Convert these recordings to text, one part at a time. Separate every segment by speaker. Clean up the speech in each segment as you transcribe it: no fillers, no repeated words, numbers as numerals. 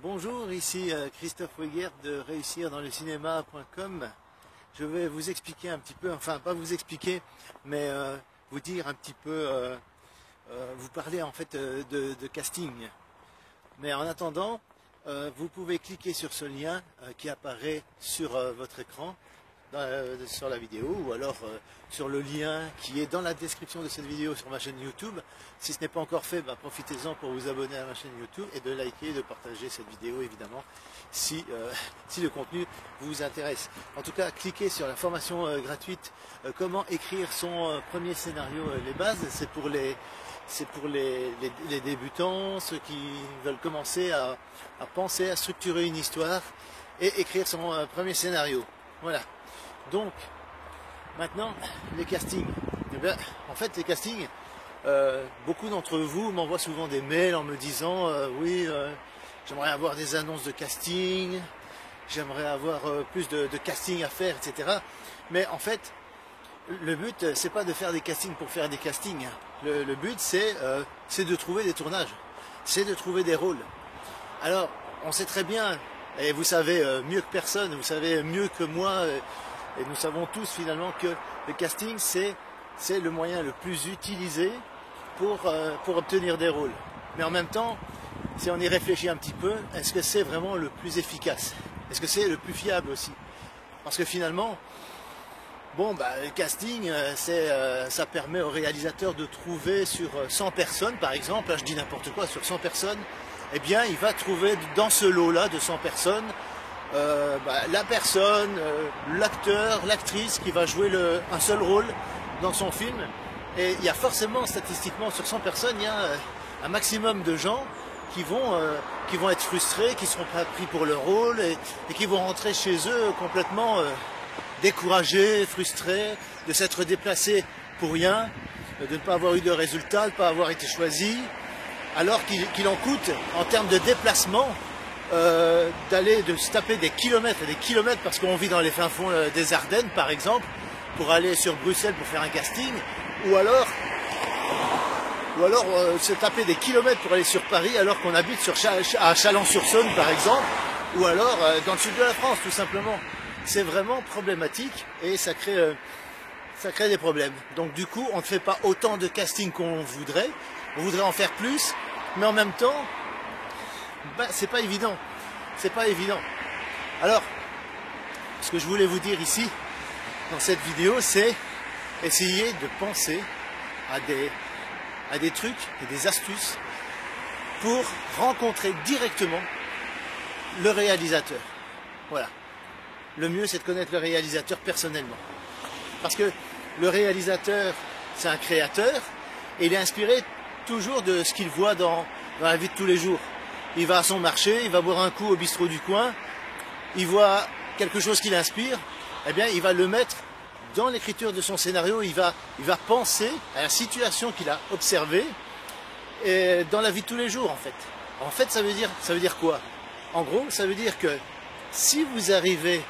Speaker 1: Bonjour, ici Christophe Weguer de réussirdanslecinema.com. Je vais vous expliquer un petit peu, enfin pas vous expliquer, mais vous dire un petit peu, vous parler en fait de casting. Mais en attendant, vous pouvez cliquer sur ce lien qui apparaît sur votre écran, sur la vidéo, ou alors sur le lien qui est dans la description de cette vidéo sur ma chaîne YouTube. Si ce n'est pas encore fait, profitez-en pour vous abonner à ma chaîne YouTube et de liker et de partager cette vidéo évidemment si le contenu vous intéresse. En tout cas, cliquez sur la formation gratuite comment écrire son premier scénario. Les bases, c'est pour les débutants, ceux qui veulent commencer à penser, à structurer une histoire et écrire son premier scénario. Voilà. Donc, maintenant, les castings. Eh bien, en fait, les castings, beaucoup d'entre vous m'envoient souvent des mails en me disant oui, j'aimerais avoir des annonces de casting, j'aimerais avoir plus de casting à faire, etc. Mais en fait, le but, c'est pas de faire des castings pour faire des castings. Le but, c'est de trouver des tournages, c'est de trouver des rôles. Alors, on sait très bien, et vous savez mieux que personne, vous savez mieux que moi, et nous savons tous finalement que le casting, c'est le moyen le plus utilisé pour obtenir des rôles. Mais en même temps, si on y réfléchit un petit peu, est-ce que c'est vraiment le plus efficace? Est-ce que c'est le plus fiable aussi? Parce que finalement, bon, le casting, ça permet au réalisateur de trouver sur 100 personnes, par exemple, là je dis n'importe quoi, sur 100 personnes, eh bien il va trouver dans ce lot-là de 100 personnes, la personne, l'acteur, l'actrice qui va jouer un seul rôle dans son film. Et il y a forcément, statistiquement, sur 100 personnes, il y a un maximum de gens qui vont être frustrés, qui ne seront pas pris pour leur rôle et qui vont rentrer chez eux complètement découragés, frustrés, de s'être déplacés pour rien, de ne pas avoir eu de résultat, de ne pas avoir été choisis, alors qu'il en coûte, en termes de déplacement, de se taper des kilomètres et des kilomètres, parce qu'on vit dans les fins fonds des Ardennes, par exemple, pour aller sur Bruxelles pour faire un casting, ou alors se taper des kilomètres pour aller sur Paris, alors qu'on habite à Chalon-sur-Saône, par exemple, ou alors dans le sud de la France, tout simplement. C'est vraiment problématique et ça crée des problèmes. Donc du coup, on ne fait pas autant de casting qu'on voudrait. On voudrait en faire plus, mais en même temps, c'est pas évident. C'est pas évident. Alors, ce que je voulais vous dire ici, dans cette vidéo, c'est essayer de penser à des trucs et des astuces pour rencontrer directement le réalisateur. Voilà. Le mieux, c'est de connaître le réalisateur personnellement. Parce que le réalisateur, c'est un créateur, et il est inspiré toujours de ce qu'il voit dans la vie de tous les jours. Il va à son marché, il va boire un coup au bistrot du coin, il voit quelque chose qui l'inspire, eh bien, il va le mettre dans l'écriture de son scénario, il va penser à la situation qu'il a observée et dans la vie de tous les jours, en fait. En fait, ça veut dire quoi? En gros, ça veut dire que si vous arrivez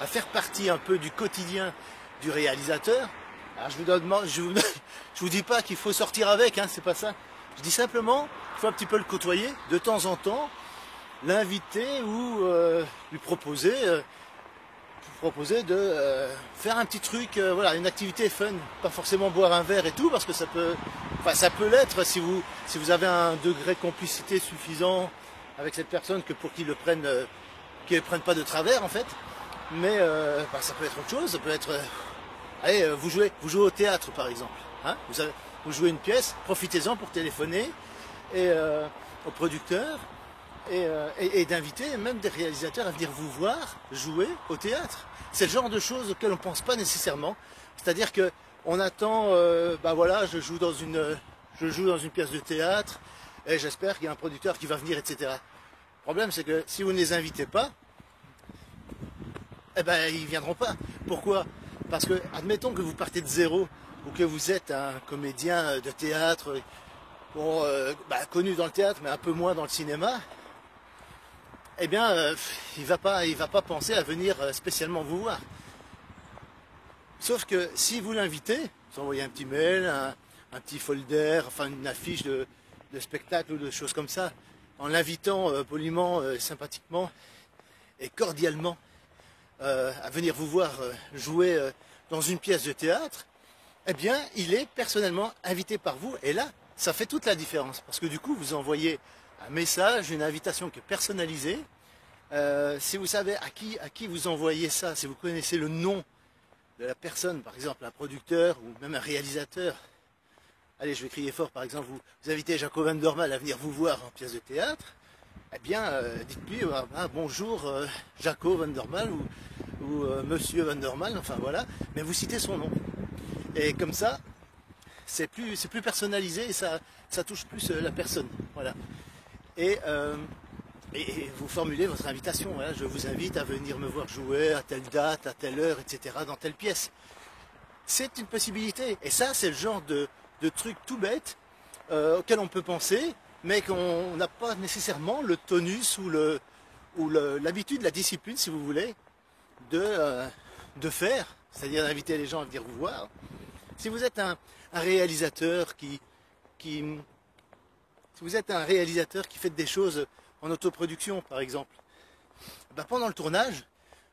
Speaker 1: à faire partie un peu du quotidien du réalisateur, alors je vous dis pas qu'il faut sortir avec, hein, c'est pas ça. Je dis simplement qu'il faut un petit peu le côtoyer de temps en temps, l'inviter ou lui proposer de faire un petit truc, voilà, une activité fun, pas forcément boire un verre et tout, parce que ça peut l'être si vous avez un degré de complicité suffisant avec cette personne que pour qu'il le prenne pas de travers en fait. Mais ça peut être autre chose, ça peut être allez, vous jouez au théâtre par exemple, hein, vous jouez une pièce, profitez-en pour téléphoner au producteur et d'inviter même des réalisateurs à venir vous voir jouer au théâtre. C'est le genre de choses auxquelles on ne pense pas nécessairement. C'est-à-dire que on attend, voilà, je joue dans une pièce de théâtre et j'espère qu'il y a un producteur qui va venir, etc. Le problème, c'est que si vous ne les invitez pas, eh ben, ils viendront pas. Pourquoi? Parce que, admettons que vous partez de zéro, ou que vous êtes un comédien de théâtre, connu dans le théâtre, mais un peu moins dans le cinéma, eh bien, il va pas penser à venir spécialement vous voir. Sauf que si vous l'invitez, vous envoyez un petit mail, un petit folder, enfin une affiche de spectacle ou de choses comme ça, en l'invitant poliment, sympathiquement et cordialement à venir vous voir jouer dans une pièce de théâtre, eh bien, il est personnellement invité par vous. Et là, ça fait toute la différence. Parce que du coup, vous envoyez un message, une invitation qui est personnalisée. Si vous savez à qui vous envoyez ça, si vous connaissez le nom de la personne, par exemple un producteur ou même un réalisateur, allez, je vais crier fort, par exemple, vous invitez Jaco van der Mael à venir vous voir en pièce de théâtre, eh bien, dites-lui bonjour Jaco van der Mael ou Monsieur van der Mael, enfin voilà, mais vous citez son nom. Et comme ça, c'est plus personnalisé et ça touche plus la personne. Voilà. Et vous formulez votre invitation. Voilà, je vous invite à venir me voir jouer à telle date, à telle heure, etc. dans telle pièce. C'est une possibilité. Et ça, c'est le genre de truc tout bête auquel on peut penser, mais qu'on n'a pas nécessairement le tonus ou l'habitude, la discipline, si vous voulez, de faire. C'est-à-dire d'inviter les gens à venir vous voir. Si vous êtes un réalisateur si vous êtes un réalisateur qui fait des choses en autoproduction, par exemple, ben pendant le tournage,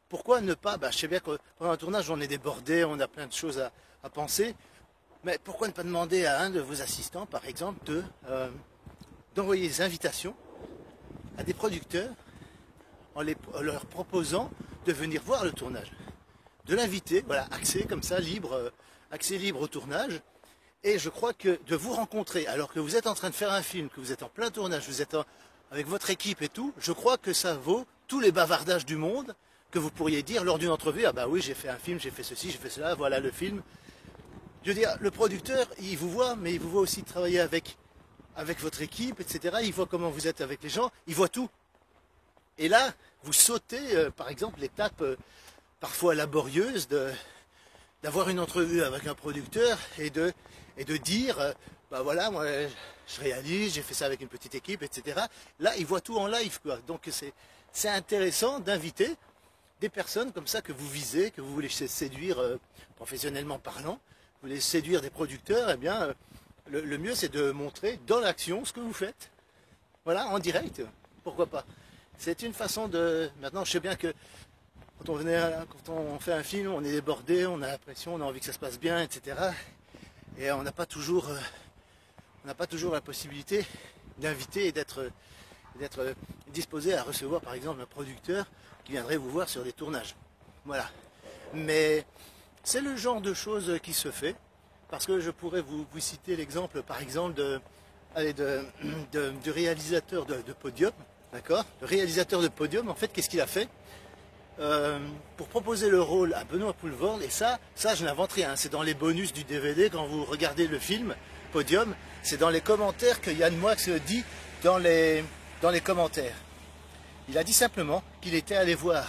Speaker 1: pourquoi ne pas, je sais bien que pendant le tournage, on est débordé, on a plein de choses à penser, mais pourquoi ne pas demander à un de vos assistants, par exemple, d'envoyer des invitations à des producteurs en leur proposant de venir voir le tournage, de l'inviter, voilà, accès comme ça, accès libre au tournage. Et je crois que de vous rencontrer, alors que vous êtes en train de faire un film, que vous êtes en plein tournage, vous êtes avec votre équipe et tout, je crois que ça vaut tous les bavardages du monde que vous pourriez dire lors d'une entrevue. Ah bah oui, j'ai fait un film, j'ai fait ceci, j'ai fait cela, voilà le film. Je veux dire, le producteur, il vous voit, mais il vous voit aussi travailler avec votre équipe, etc. Il voit comment vous êtes avec les gens, il voit tout. Et là, vous sautez, par exemple, l'étape parfois laborieuse d'avoir une entrevue avec un producteur et de dire, voilà, moi je réalise, j'ai fait ça avec une petite équipe, etc. Là, il voit tout en live, quoi. Donc c'est intéressant d'inviter des personnes comme ça que vous visez, que vous voulez séduire professionnellement parlant, vous voulez séduire des producteurs, eh bien, le mieux c'est de montrer dans l'action ce que vous faites. Voilà, en direct, pourquoi pas. C'est une façon de... Maintenant, je sais bien que quand on fait un film, on est débordé, on a l'impression, on a envie que ça se passe bien, etc. Et on n'a pas toujours la possibilité d'inviter et d'être disposé à recevoir, par exemple, un producteur qui viendrait vous voir sur des tournages. Voilà. Mais c'est le genre de choses qui se fait, parce que je pourrais vous citer l'exemple, par exemple, du réalisateur de Podium, d'accord ? Le réalisateur de Podium, en fait, qu'est-ce qu'il a fait ? Pour proposer le rôle à Benoît Poelvoorde, et ça je n'invente rien, c'est dans les bonus du DVD quand vous regardez le film Podium, c'est dans les commentaires que Yann Moix dit dans les commentaires. Il a dit simplement qu'il était allé voir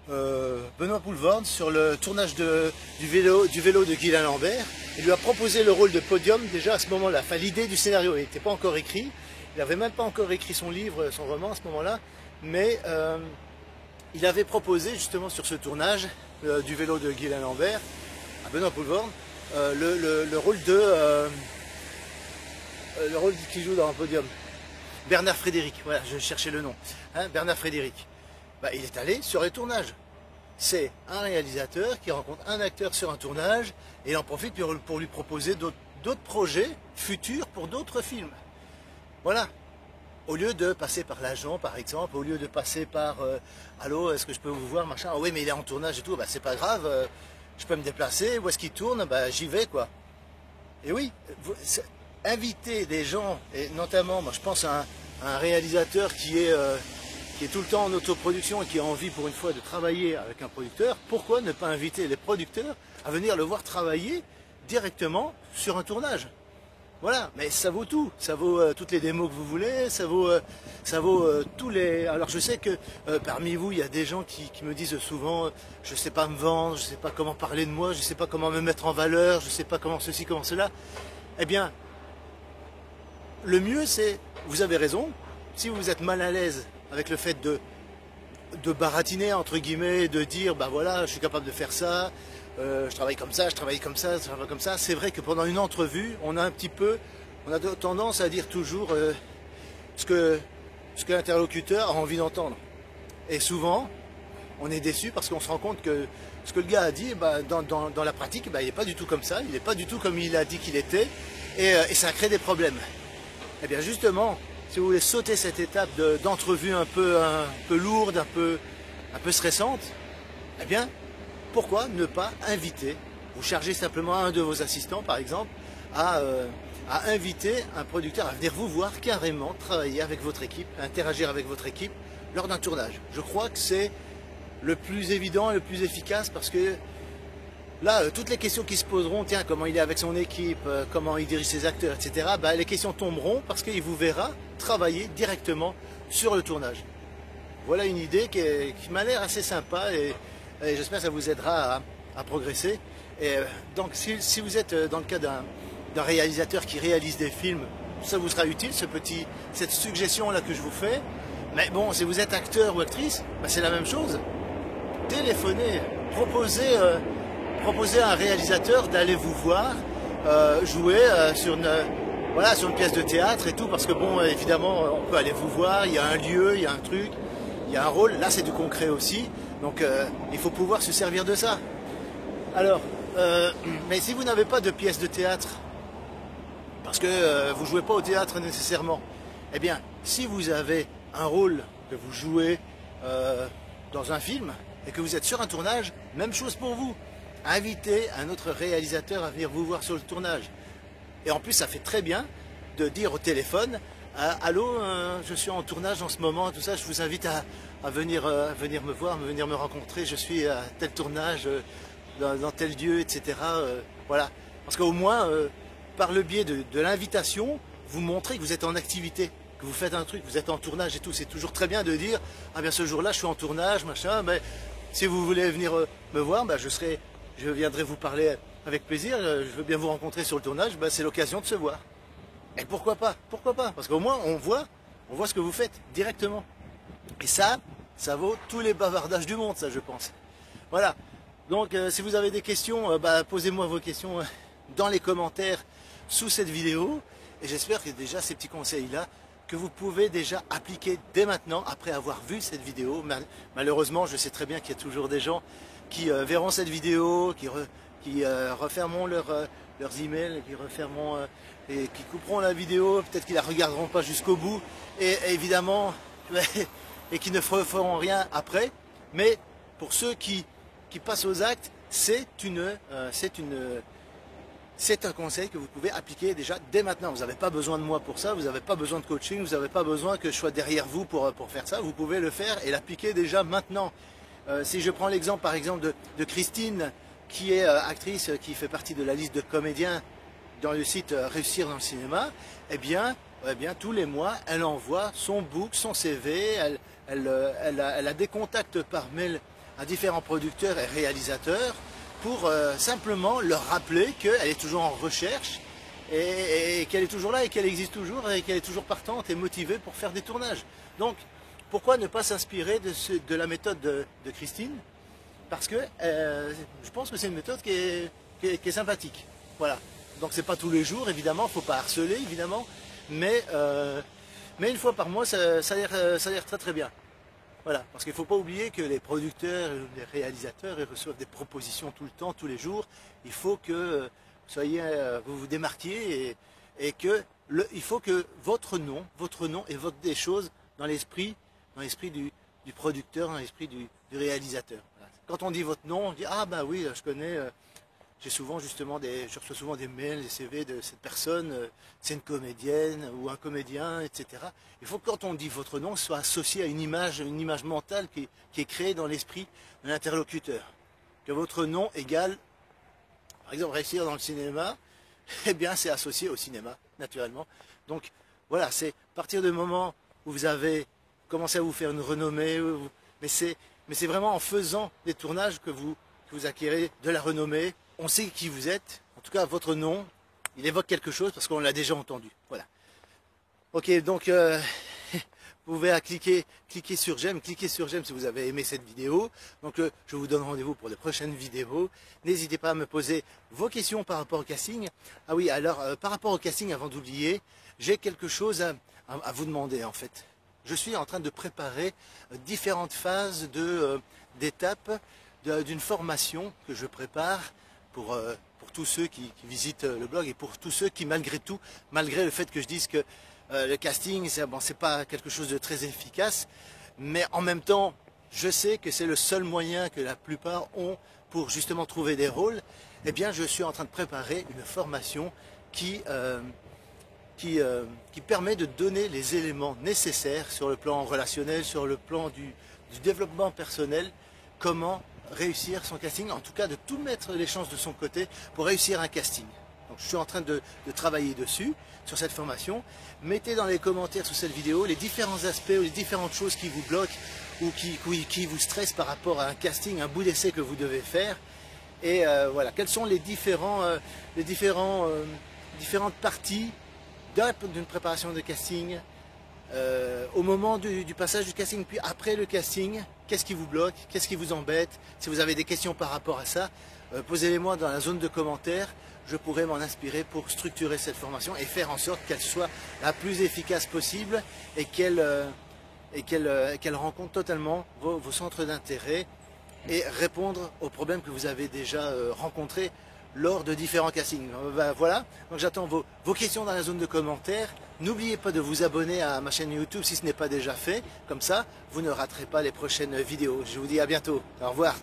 Speaker 1: Benoît Poelvoorde sur le tournage du vélo de Guylain Lambert. Il lui a proposé le rôle de Podium déjà à ce moment-là. Enfin, l'idée du scénario n'était pas encore écrit, il n'avait même pas encore écrit son livre, son roman à ce moment-là, mais il avait proposé justement sur ce tournage du vélo de Guylain Lambert à Benoît Poelvoorde le rôle qui joue dans un Podium. Bernard Frédéric, voilà, je cherchais le nom. Hein, Bernard Frédéric. Il est allé sur les tournages. C'est un réalisateur qui rencontre un acteur sur un tournage et il en profite pour lui proposer d'autres projets futurs pour d'autres films. Voilà. Au lieu de passer par l'agent, par exemple, au lieu de passer par allô, est-ce que je peux vous voir, machin, ah oui, mais il est en tournage et tout, c'est pas grave, je peux me déplacer, où est-ce qu'il tourne, j'y vais, quoi. Et oui, inviter des gens, et notamment, moi je pense à un réalisateur qui est tout le temps en autoproduction et qui a envie pour une fois de travailler avec un producteur, pourquoi ne pas inviter les producteurs à venir le voir travailler directement sur un tournage ? Voilà, mais ça vaut tout, ça vaut toutes les démos que vous voulez, ça vaut tous les... Alors je sais que parmi vous, il y a des gens qui me disent souvent je ne sais pas me vendre, je ne sais pas comment parler de moi, je ne sais pas comment me mettre en valeur, je ne sais pas comment ceci, comment cela. Eh bien, le mieux c'est, vous avez raison, si vous êtes mal à l'aise avec le fait de baratiner, entre guillemets, de dire voilà, je suis capable de faire ça, je travaille comme ça, je travaille comme ça, je travaille comme ça. C'est vrai que pendant une entrevue, on a tendance à dire toujours ce que ce que l'interlocuteur a envie d'entendre. Et souvent, on est déçu parce qu'on se rend compte que ce que le gars a dit, dans la pratique, il n'est pas du tout comme ça, il n'est pas du tout comme il a dit qu'il était, et ça crée des problèmes. Et bien justement, si vous voulez sauter cette étape d'entrevue un peu lourde, un peu stressante, eh bien, pourquoi ne pas inviter, vous chargez simplement un de vos assistants par exemple, à inviter un producteur à venir vous voir carrément, travailler avec votre équipe, interagir avec votre équipe lors d'un tournage. Je crois que c'est le plus évident et le plus efficace parce que là, toutes les questions qui se poseront, tiens, comment il est avec son équipe, comment il dirige ses acteurs, etc., les questions tomberont parce qu'il vous verra travailler directement sur le tournage. Voilà une idée qui m'a l'air assez sympa et j'espère que ça vous aidera à progresser. Et donc, si vous êtes dans le cas d'un réalisateur qui réalise des films, ça vous sera utile, cette suggestion-là que je vous fais. Mais bon, si vous êtes acteur ou actrice, c'est la même chose. Téléphonez, proposez à un réalisateur d'aller vous voir jouer sur une pièce de théâtre et tout, parce que bon, évidemment, on peut aller vous voir, il y a un lieu, il y a un truc, il y a un rôle, là c'est du concret aussi, donc il faut pouvoir se servir de ça. Alors, mais si vous n'avez pas de pièce de théâtre, parce que vous ne jouez pas au théâtre nécessairement, eh bien, si vous avez un rôle que vous jouez dans un film, et que vous êtes sur un tournage, même chose pour vous. Invitez un autre réalisateur à venir vous voir sur le tournage. Et en plus, ça fait très bien de dire au téléphone, allô, je suis en tournage en ce moment, tout ça, je vous invite à venir me voir, venir me rencontrer, je suis à tel tournage, dans tel lieu, etc. Voilà. Parce qu'au moins, par le biais de l'invitation, vous montrez que vous êtes en activité, que vous faites un truc, vous êtes en tournage et tout. C'est toujours très bien de dire, ah bien ce jour-là, je suis en tournage, machin, mais si vous voulez venir me voir, je viendrai vous parler avec plaisir, je veux bien vous rencontrer sur le tournage, c'est l'occasion de se voir. Et pourquoi pas? Pourquoi pas? Parce qu'au moins on voit ce que vous faites directement. Et ça vaut tous les bavardages du monde, ça je pense. Voilà. Donc si vous avez des questions, posez-moi vos questions dans les commentaires sous cette vidéo. Et j'espère que déjà ces petits conseils-là, que vous pouvez déjà appliquer dès maintenant, après avoir vu cette vidéo. Malheureusement, je sais très bien qu'il y a toujours des gens qui verront cette vidéo, qui refermeront leurs emails, qui refermeront et qui couperont la vidéo, peut-être qu'ils la regarderont pas jusqu'au bout, et évidemment, et qui ne feront rien après. Mais pour ceux qui passent aux actes, c'est un conseil que vous pouvez appliquer déjà dès maintenant. Vous n'avez pas besoin de moi pour ça, vous n'avez pas besoin de coaching, vous n'avez pas besoin que je sois derrière vous pour faire ça. Vous pouvez le faire et l'appliquer déjà maintenant. Si je prends l'exemple par exemple de Christine, qui est actrice, qui fait partie de la liste de comédiens dans le site Réussir dans le cinéma, eh bien tous les mois, elle envoie son book, son CV, elle a des contacts par mail à différents producteurs et réalisateurs, pour simplement leur rappeler qu'elle est toujours en recherche et qu'elle est toujours là et qu'elle existe toujours et qu'elle est toujours partante et motivée pour faire des tournages. Donc, pourquoi ne pas s'inspirer de la méthode de Christine? Parce que je pense que c'est une méthode qui est sympathique. Voilà. Donc, c'est pas tous les jours, évidemment, il ne faut pas harceler, évidemment, mais une fois par mois, ça a l'air très très bien. Voilà, parce qu'il ne faut pas oublier que les producteurs, les réalisateurs, ils reçoivent des propositions tout le temps, tous les jours. Il faut que vous vous démarquiez et que il faut que votre nom évoque des choses dans l'esprit du producteur, dans l'esprit du réalisateur. Voilà. Quand on dit votre nom, on dit ah bah oui, je connais. Je reçois souvent des mails, des CV de cette personne, c'est une comédienne ou un comédien, etc. Il faut que quand on dit votre nom, ce soit associé à une image mentale qui est créée dans l'esprit de l'interlocuteur. Que votre nom égale, par exemple, réussir dans le cinéma, eh bien c'est associé au cinéma, naturellement. Donc voilà, c'est à partir du moment où vous avez commencé à vous faire une renommée, mais c'est vraiment en faisant des tournages que vous acquérez de la renommée. On sait qui vous êtes, en tout cas votre nom, il évoque quelque chose parce qu'on l'a déjà entendu. Voilà. Ok, donc vous pouvez cliquer sur j'aime, si vous avez aimé cette vidéo. Donc je vous donne rendez-vous pour de prochaines vidéos. N'hésitez pas à me poser vos questions par rapport au casting. Ah oui, alors par rapport au casting, avant d'oublier, j'ai quelque chose à vous demander en fait. je suis en train de préparer différentes phases d'étapes d'une formation que je prépare pour tous ceux qui visitent le blog et pour tous ceux qui, malgré tout, malgré le fait que je dise que le casting, c'est pas quelque chose de très efficace, mais en même temps, je sais que c'est le seul moyen que la plupart ont pour justement trouver des rôles. Eh bien, je suis en train de préparer une formation qui permet de donner les éléments nécessaires sur le plan relationnel, sur le plan du développement personnel, comment réussir son casting, en tout cas de tout mettre les chances de son côté pour réussir un casting. Donc, je suis en train de travailler dessus, sur cette formation. Mettez dans les commentaires sous cette vidéo les différents aspects ou les différentes choses qui vous bloquent ou qui vous stressent par rapport à un casting, un bout d'essai que vous devez faire. Et voilà, quelles sont les différentes parties d'une préparation de casting, au moment du passage du casting, puis après le casting, qu'est-ce qui vous bloque, qu'est-ce qui vous embête. Si vous avez des questions par rapport à ça, posez-les-moi dans la zone de commentaires. Je pourrais m'en inspirer pour structurer cette formation et faire en sorte qu'elle soit la plus efficace possible et qu'elle rencontre totalement vos centres d'intérêt et répondre aux problèmes que vous avez déjà rencontrés lors de différents castings. Voilà, donc j'attends vos questions dans la zone de commentaires. N'oubliez pas de vous abonner à ma chaîne YouTube si ce n'est pas déjà fait. Comme ça, vous ne raterez pas les prochaines vidéos. Je vous dis à bientôt. Au revoir.